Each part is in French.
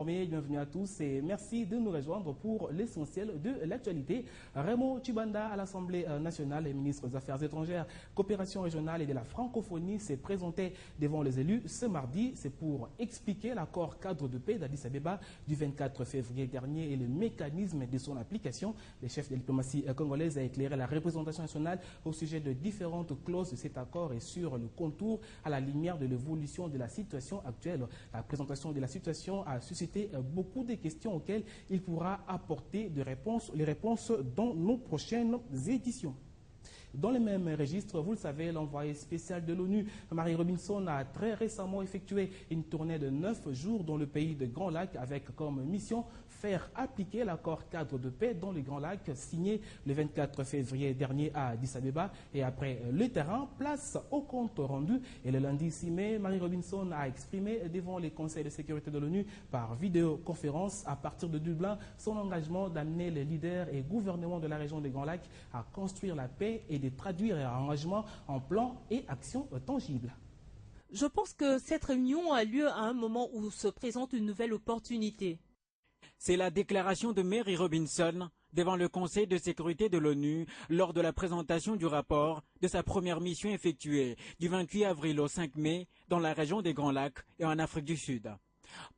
Bienvenue à tous et merci de nous rejoindre pour l'essentiel de l'actualité. Raymond Tchibanda à l'Assemblée nationale, le ministre des Affaires étrangères, coopération régionale et de la francophonie s'est présenté devant les élus ce mardi. C'est pour expliquer l'accord cadre de paix d'Addis Abeba du 24 février dernier et le mécanisme de son application. Le chef de la diplomatie congolaise a éclairé la représentation nationale au sujet de différentes clauses de cet accord et sur le contour à la lumière de l'évolution de la situation actuelle. La présentation de la situation a suscité beaucoup de questions auxquelles il pourra apporter les réponses dans nos prochaines éditions. Dans le même registre, vous le savez, l'envoyé spécial de l'ONU, Marie Robinson, a très récemment effectué une tournée de 9 jours dans le pays de Grand Lac avec comme mission faire appliquer l'accord cadre de paix dans le Grand Lac signé le 24 février dernier à Addis Abeba. Et après le terrain, place au compte rendu. Et le lundi 6 mai, Marie Robinson a exprimé devant les conseils de sécurité de l'ONU par vidéoconférence à partir de Dublin son engagement d'amener les leaders et gouvernements de la région des Grands Lacs à construire la paix et de traduire un engagement en plans et actions tangibles. Je pense que cette réunion a lieu à un moment où se présente une nouvelle opportunité. C'est la déclaration de Mary Robinson devant le Conseil de sécurité de l'ONU lors de la présentation du rapport de sa première mission effectuée du 28 avril au 5 mai dans la région des Grands Lacs et en Afrique du Sud.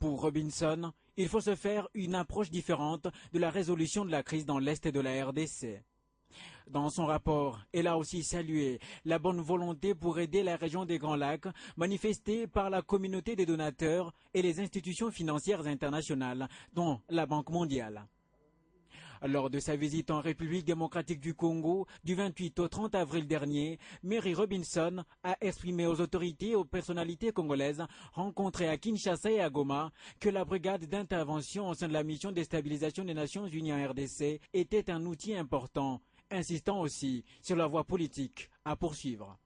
Pour Robinson, il faut se faire une approche différente de la résolution de la crise dans l'Est de la RDC. Dans son rapport, elle a aussi salué la bonne volonté pour aider la région des Grands Lacs, manifestée par la communauté des donateurs et les institutions financières internationales, dont la Banque mondiale. Lors de sa visite en République démocratique du Congo du 28 au 30 avril dernier, Mary Robinson a exprimé aux autorités et aux personnalités congolaises rencontrées à Kinshasa et à Goma que la brigade d'intervention au sein de la mission de stabilisation des Nations Unies en RDC était un outil important, insistant aussi sur la voie politique à poursuivre.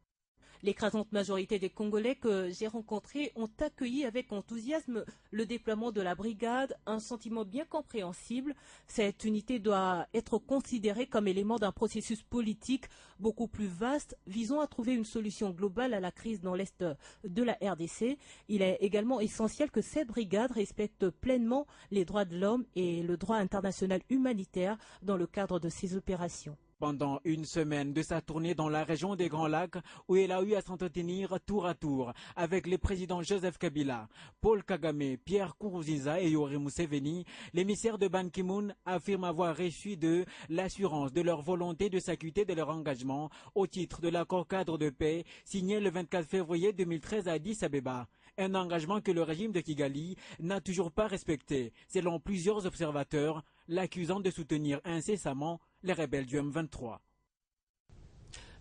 L'écrasante majorité des Congolais que j'ai rencontrés ont accueilli avec enthousiasme le déploiement de la brigade, un sentiment bien compréhensible. Cette unité doit être considérée comme élément d'un processus politique beaucoup plus vaste, visant à trouver une solution globale à la crise dans l'Est de la RDC. Il est également essentiel que cette brigade respecte pleinement les droits de l'homme et le droit international humanitaire dans le cadre de ses opérations. Pendant une semaine de sa tournée dans la région des Grands Lacs, où elle a eu à s'entretenir tour à tour avec les présidents Joseph Kabila, Paul Kagame, Pierre Nkurunziza et Yoweri Museveni, l'émissaire de Ban Ki-moon affirme avoir reçu d'eux l'assurance de leur volonté de s'acquitter de leur engagement au titre de l'accord cadre de paix signé le 24 février 2013 à Addis Abeba. Un engagement que le régime de Kigali n'a toujours pas respecté, selon plusieurs observateurs, l'accusant de soutenir incessamment les rebelles du M23.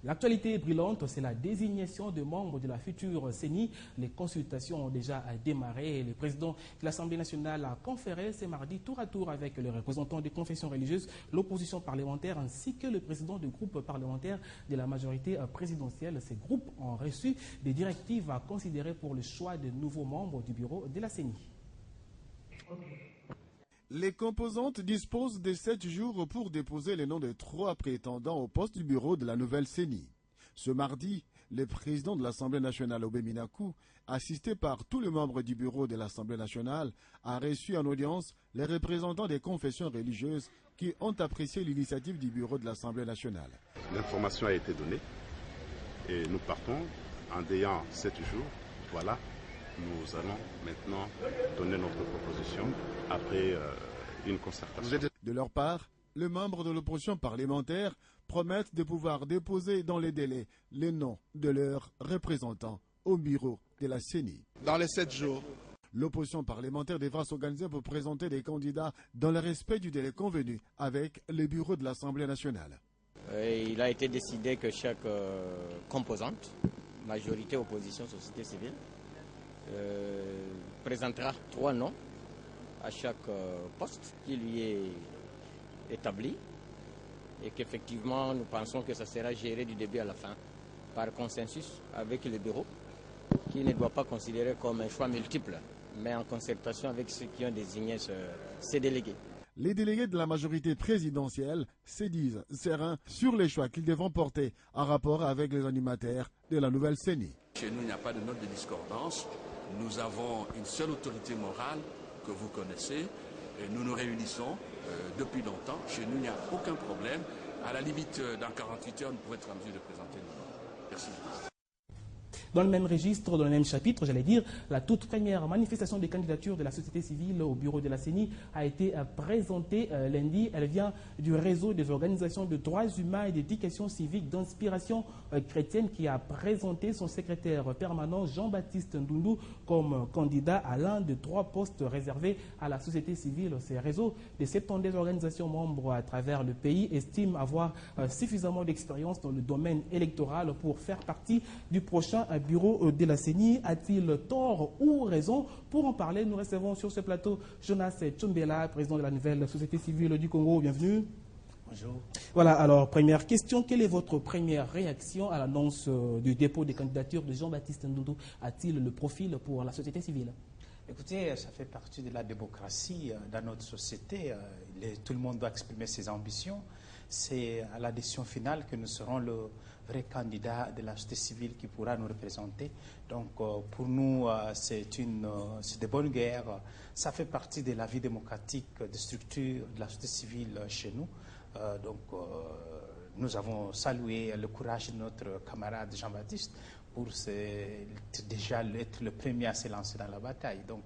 L'actualité brûlante, c'est la désignation de membres de la future CENI. Les consultations ont déjà démarré et le président de l'Assemblée nationale a conféré ce mardi tour à tour avec les représentants des confessions religieuses, l'opposition parlementaire ainsi que le président du groupe parlementaire de la majorité présidentielle. Ces groupes ont reçu des directives à considérer pour le choix de nouveaux membres du bureau de la CENI. Les composantes disposent de 7 jours pour déposer les noms de 3 prétendants au poste du bureau de la nouvelle CENI. Ce mardi, le président de l'Assemblée nationale, Obé Minakou, assisté par tous les membres du bureau de l'Assemblée nationale, a reçu en audience les représentants des confessions religieuses qui ont apprécié l'initiative du bureau de l'Assemblée nationale. L'information a été donnée et nous partons en ayant 7 jours. Voilà. Nous allons maintenant donner notre proposition après une concertation. De leur part, les membres de l'opposition parlementaire promettent de pouvoir déposer dans les délais les noms de leurs représentants au bureau de la CENI. Dans les 7 jours. L'opposition parlementaire devra s'organiser pour présenter des candidats dans le respect du délai convenu avec le bureau de l'Assemblée nationale. Il a été décidé que chaque composante, majorité, opposition, société civile, présentera 3 noms à chaque poste qui lui est établi et qu'effectivement nous pensons que ça sera géré du début à la fin par consensus avec le bureau qui ne doit pas considérer comme un choix multiple mais en concertation avec ceux qui ont désigné ces délégués. Les délégués de la majorité présidentielle se disent sereins sur les choix qu'ils devront porter en rapport avec les animateurs de la nouvelle CENI. Chez nous, il n'y a pas de note de discordance. Nous avons une seule autorité morale que vous connaissez. Et nous nous réunissons depuis longtemps. Chez nous, il n'y a aucun problème. À la limite, dans 48 heures, nous pourrons être en mesure de présenter nos normes. Merci. Dans le même registre, dans le même chapitre, j'allais dire, la toute première manifestation de candidature de la société civile au bureau de la CENI a été présentée lundi. Elle vient du réseau des organisations de droits humains et d'éducation civique d'inspiration chrétienne qui a présenté son secrétaire permanent Jean-Baptiste Ndundu comme candidat à l'un des 3 postes réservés à la société civile. Ces réseaux de 70 organisations membres à travers le pays estiment avoir suffisamment d'expérience dans le domaine électoral pour faire partie du prochain bureau de la CENI. A-t-il tort ou raison? Pour en parler, nous recevons sur ce plateau Jonas Tchombela, président de la nouvelle société civile du Congo. Bienvenue. Bonjour. Voilà, alors première question, quelle est votre première réaction à l'annonce du dépôt des candidatures de Jean-Baptiste Ndundu? A-t-il le profil pour la société civile? Écoutez, ça fait partie de la démocratie dans notre société. Tout le monde doit exprimer ses ambitions. C'est à la décision finale que nous serons le vrai candidat de la société civile qui pourra nous représenter. Donc pour nous, c'est de bonne guerre. Ça fait partie de la vie démocratique, des structures de la société civile chez nous. Nous avons salué le courage de notre camarade Jean-Baptiste pour déjà être le premier à se lancer dans la bataille. Donc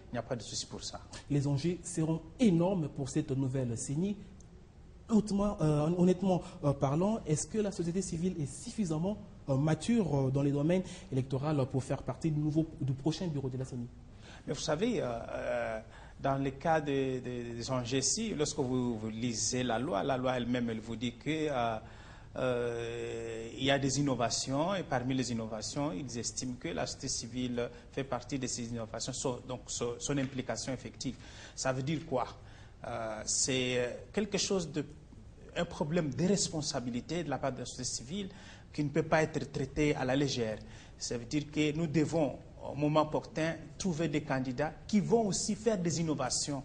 il n'y a pas de souci pour ça. Les enjeux seront énormes pour cette nouvelle CENI. Honnêtement parlant, est-ce que la société civile est suffisamment mature dans les domaines électoraux pour faire partie du prochain bureau de la CENI? Mais vous savez, dans le cas des enjeux ici, lorsque vous lisez la loi elle-même, elle vous dit qu'il y a des innovations et parmi les innovations, ils estiment que la société civile fait partie de ces innovations, donc son implication effective. Ça veut dire quoi? C'est quelque chose un problème de responsabilité de la part de la société civile qui ne peut pas être traité à la légère. Ça veut dire que nous devons, au moment opportun, trouver des candidats qui vont aussi faire des innovations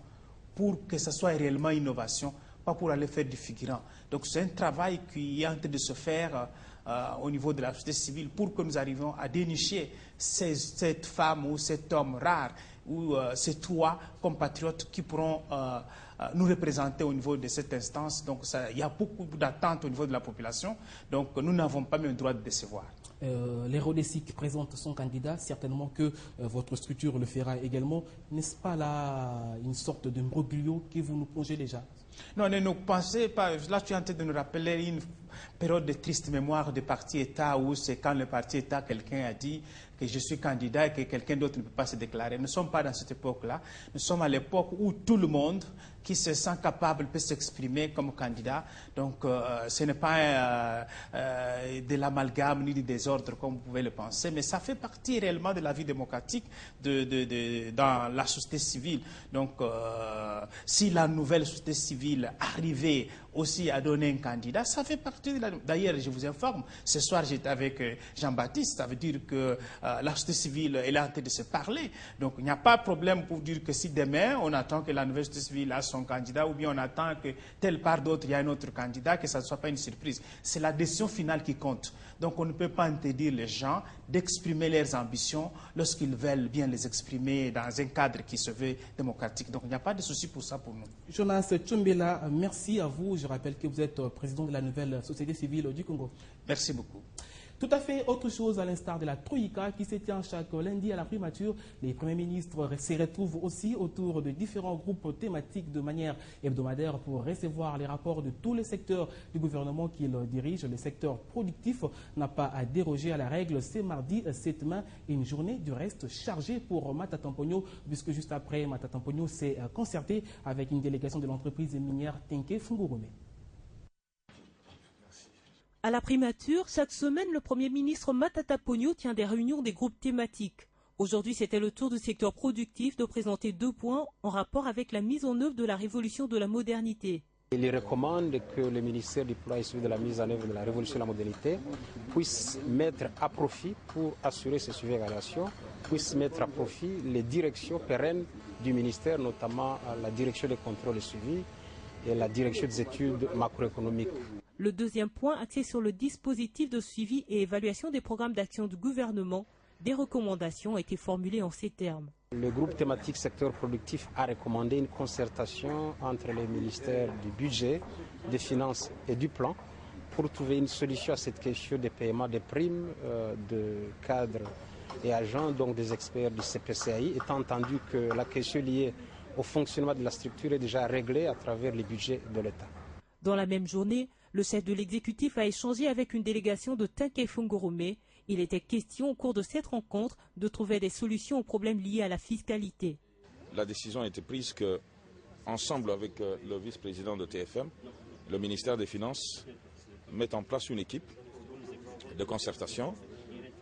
pour que ce soit réellement innovation, pas pour aller faire du figurant. Donc c'est un travail qui est en train de se faire au niveau de la société civile pour que nous arrivions à dénicher cette femme ou cet homme rare ou ces 3 compatriotes qui pourront nous représenter au niveau de cette instance. Donc il y a beaucoup d'attentes au niveau de la population. Donc nous n'avons pas même le droit de décevoir. Les RODESIC présentent son candidat, certainement que votre structure le fera également. N'est-ce pas là une sorte de imbroglio que vous nous plongez déjà? Non, ne nous pensez pas. Là, tu es en train de nous rappeler une période de triste mémoire de parti-État où c'est quand le parti-État, quelqu'un a dit que je suis candidat et que quelqu'un d'autre ne peut pas se déclarer. Nous ne sommes pas dans cette époque-là. Nous sommes à l'époque où tout le monde qui se sent capable peut s'exprimer comme candidat. Donc, ce n'est pas de l'amalgame ni du désordre comme vous pouvez le penser, mais ça fait partie réellement de la vie démocratique dans la société civile. Donc, si la nouvelle société civile arrivait aussi à donner un candidat, ça fait partie de la... D'ailleurs, je vous informe, ce soir j'étais avec Jean-Baptiste, ça veut dire que la société civile est en train de se parler. Donc, il n'y a pas de problème pour dire que si demain, on attend que la nouvelle société civile a son candidat ou bien on attend que telle part d'autre, il y a un autre candidat, que ça ne soit pas une surprise. C'est la décision finale qui compte. Donc, on ne peut pas interdire les gens d'exprimer leurs ambitions lorsqu'ils veulent bien les exprimer dans un cadre qui se veut démocratique. Donc, il n'y a pas de souci pour ça pour nous. Jonas Tchombela, merci à vous. Je rappelle que vous êtes président de la nouvelle société civile du Congo. Merci beaucoup. Tout à fait autre chose à l'instar de la Troïka qui se tient chaque lundi à la primature. Les premiers ministres se retrouvent aussi autour de différents groupes thématiques de manière hebdomadaire pour recevoir les rapports de tous les secteurs du gouvernement qu'ils dirigent. Le secteur productif n'a pas à déroger à la règle. C'est mardi 7 mai, une journée du reste chargée pour Matata Mponyo, puisque juste après, Matata Mponyo s'est concerté avec une délégation de l'entreprise minière Tenke Fungurume. À la primature, chaque semaine, le Premier ministre Matata Mponyo tient des réunions des groupes thématiques. Aujourd'hui, c'était le tour du secteur productif de présenter 2 points en rapport avec la mise en œuvre de la révolution de la modernité. Il recommande que le ministère du Plan et de la mise en œuvre de la révolution de la modernité puisse mettre à profit, pour assurer ces suivis évaluations, puisse mettre à profit les directions pérennes du ministère, notamment la direction des contrôles et suivis et la direction des études macroéconomiques. Le deuxième point, axé sur le dispositif de suivi et évaluation des programmes d'action du gouvernement, des recommandations ont été formulées en ces termes. Le groupe thématique secteur productif a recommandé une concertation entre les ministères du budget, des finances et du plan pour trouver une solution à cette question des paiements des primes de cadres et agents, donc des experts du CPCAI, étant entendu que la question liée au fonctionnement de la structure est déjà réglée à travers les budgets de l'État. Dans la même journée, le chef de l'exécutif a échangé avec une délégation de Tenke Fungorome. Il était question au cours de cette rencontre de trouver des solutions aux problèmes liés à la fiscalité. La décision a été prise que, ensemble avec le vice-président de TFM, le ministère des Finances met en place une équipe de concertation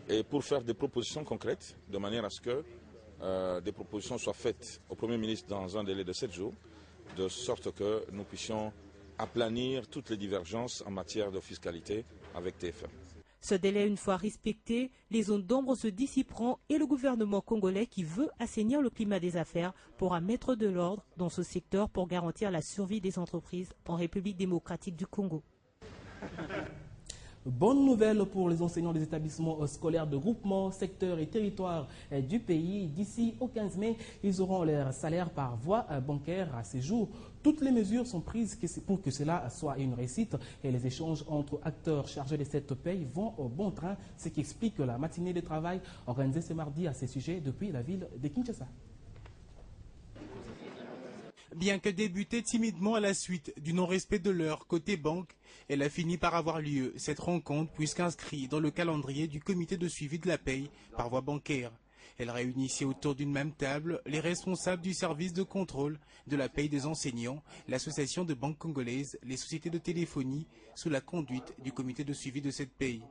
et pour faire des propositions concrètes, de manière à ce que des propositions soient faites au Premier ministre dans un délai de 7 jours, de sorte que nous puissions aplanir toutes les divergences en matière de fiscalité avec TFM. Ce délai une fois respecté, les zones d'ombre se dissiperont et le gouvernement congolais qui veut assainir le climat des affaires pourra mettre de l'ordre dans ce secteur pour garantir la survie des entreprises en République démocratique du Congo. Bonne nouvelle pour les enseignants des établissements scolaires de groupement, secteurs et territoires du pays. D'ici au 15 mai, ils auront leur salaire par voie bancaire à ces jours. Toutes les mesures sont prises pour que cela soit une réussite et les échanges entre acteurs chargés de cette paye vont au bon train, ce qui explique la matinée de travail organisée ce mardi à ces sujets depuis la ville de Kinshasa. Bien que débutée timidement à la suite du non-respect de l'heure côté banque, elle a fini par avoir lieu, cette rencontre, puisqu'inscrite dans le calendrier du comité de suivi de la paye par voie bancaire. Elle réunissait autour d'une même table les responsables du service de contrôle de la paye des enseignants, l'association de banques congolaises, les sociétés de téléphonie, sous la conduite du comité de suivi de cette paye.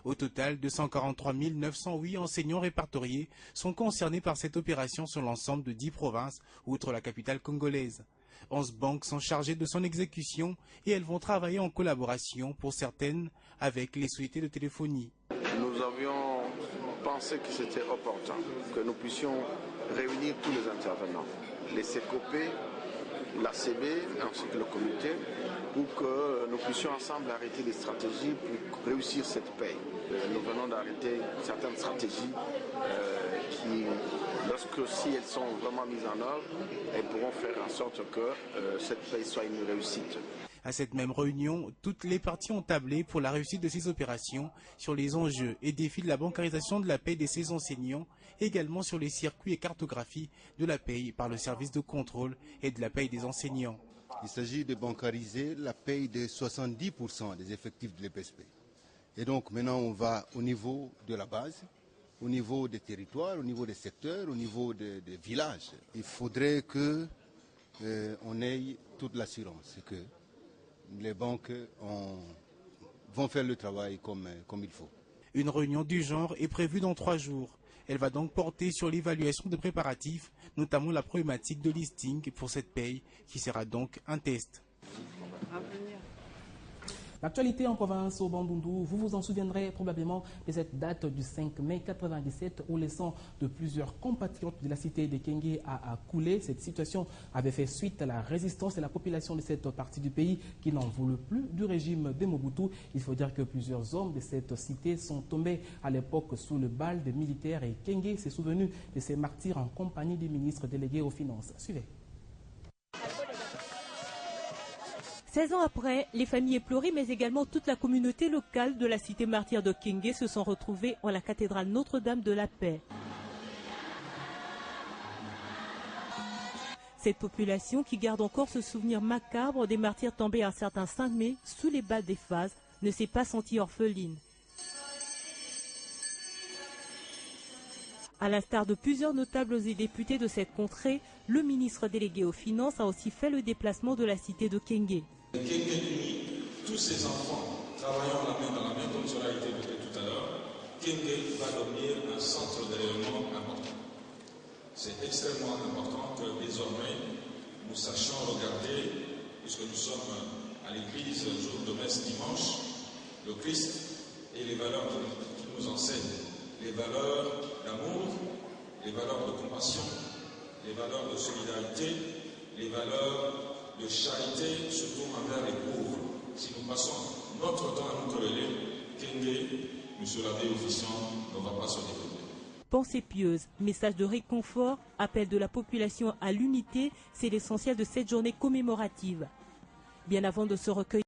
Au total, 243 908 enseignants répertoriés sont concernés par cette opération sur l'ensemble de 10 provinces, outre la capitale congolaise. 11 banques sont chargées de son exécution et elles vont travailler en collaboration, pour certaines, avec les sociétés de téléphonie. Nous avions pensé que c'était opportun que nous puissions réunir tous les intervenants, les CECOP, l'ACB ainsi que le comité, pour que nous puissions ensemble arrêter des stratégies pour réussir cette paye. Nous venons d'arrêter certaines stratégies qui, si elles sont vraiment mises en œuvre, elles pourront faire en sorte que cette paye soit une réussite. À cette même réunion, toutes les parties ont tablé pour la réussite de ces opérations sur les enjeux et défis de la bancarisation de la paye de ces enseignants, également sur les circuits et cartographies de la paye par le service de contrôle et de la paye des enseignants. Il s'agit de bancariser la paye de 70% des effectifs de l'EPSP. Et donc maintenant on va au niveau de la base, au niveau des territoires, au niveau des secteurs, au niveau des villages. Il faudrait que on ait toute l'assurance que les banques vont faire le travail comme il faut. Une réunion du genre est prévue dans 3 jours. Elle va donc porter sur l'évaluation des préparatifs, notamment la problématique de listing pour cette paye, qui sera donc un test. L'actualité en province au Bandundu, vous vous en souviendrez probablement de cette date du 5 mai 1997 où le sang de plusieurs compatriotes de la cité de Kenge a coulé. Cette situation avait fait suite à la résistance de la population de cette partie du pays qui n'en voulait plus du régime de Mobutu. Il faut dire que plusieurs hommes de cette cité sont tombés à l'époque sous le bal des militaires et Kenge s'est souvenu de ces martyrs en compagnie du ministre délégué aux Finances. Suivez. 16 ans après, les familles éplorées, mais également toute la communauté locale de la cité martyre de Kenge se sont retrouvées en la cathédrale Notre-Dame de la Paix. Cette population, qui garde encore ce souvenir macabre des martyrs tombés un certain 5 mai sous les balles des phases, ne s'est pas sentie orpheline. À l'instar de plusieurs notables et députés de cette contrée, le ministre délégué aux Finances a aussi fait le déplacement de la cité de Kenge. Kenge unit tous ces enfants travaillant la main dans la main, comme cela a été évoqué tout à l'heure. Kenge va devenir un centre de rayonnement important. C'est extrêmement important que désormais nous sachions regarder, puisque nous sommes à l'église jour de messe dimanche, le Christ et les valeurs qu'il nous enseigne. Les valeurs d'amour, les valeurs de compassion, les valeurs de solidarité, les valeurs de charité, surtout envers les pauvres. Si nous passons notre temps à nous quereller, Kenge, monsieur l'abbé officiant, ne va pas se développer. pensées pieuses, messages de réconfort, appel de la population à l'unité, c'est l'essentiel de cette journée commémorative. Bien avant de se recueillir,